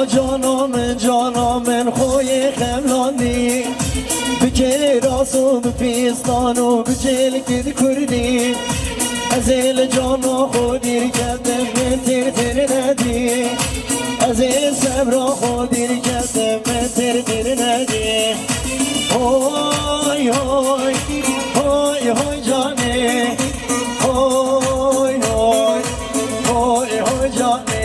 جانم خوی خملاندی بکل راسو بپیستان و بچل کد کردی از ایل جانا خودیر کردم من تر ندی از ایل صبرا خودیر کردم من تر ندی های های های های جانه های های های های جانه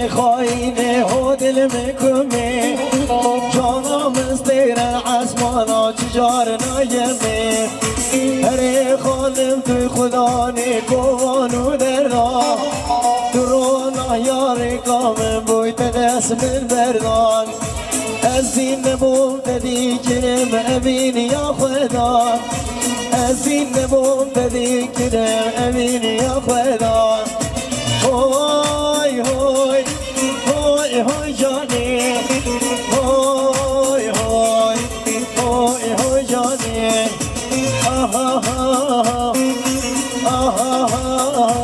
خاینه ها دل میکنه جانم از دیر عصمانا چجار نایمه هر خانم توی خدا نیکوانو دردا درونا یاری کامن بویت دست من بردان از این نبوم ددی کنم امین یا خدا از این نبوم ددی کنم امین یا خدا های های های های جانی های های های های جانی آها آها آها آها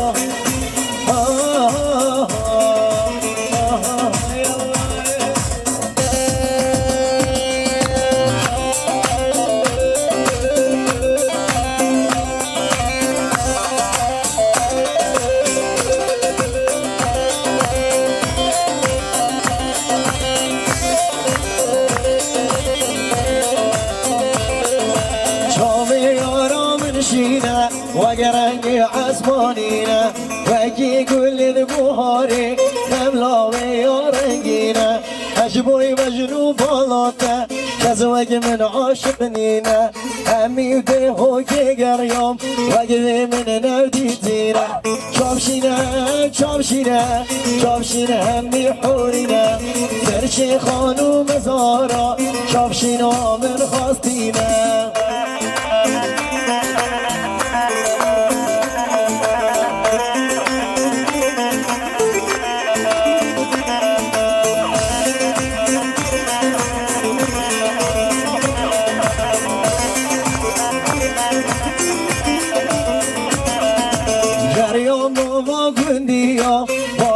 وقت رنگ عصبانینه وقتی گل بهاری خملاوی یا رنگینه عجبوی مجنون بالاته کز وقت من عاشق نینه همی ده هوکی گریام وقت من نردیتینه چابشینه چابشینه چابشینه همی حورینه سرچه خانوم زارا چابشینه من خواستینه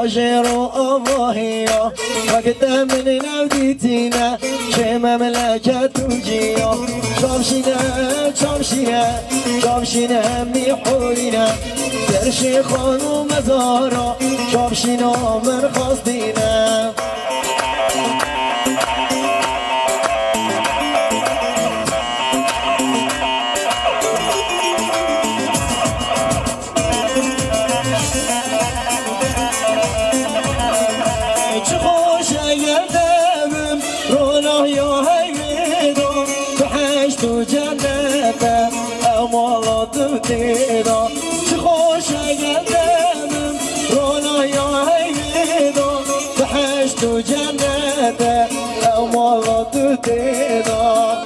باجر و آواهیا وقت من نودیتینه چه مملکت تو جیا چابشینه چابشینه چابشینه همی حورینه درش خانوم زارا چابشینه من خواستینه تو جنته امالات دیدا چه خوش گردم رونای هیدا بحش تو جنته امالات دیدا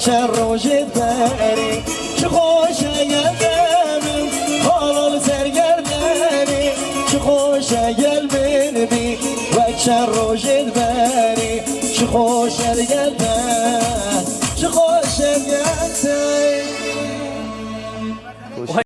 چه روزت بری چه خوشه گلبم حالال سرگردنی چه خوشه گلبم بی و چه روزت بری چه خوشه گلبم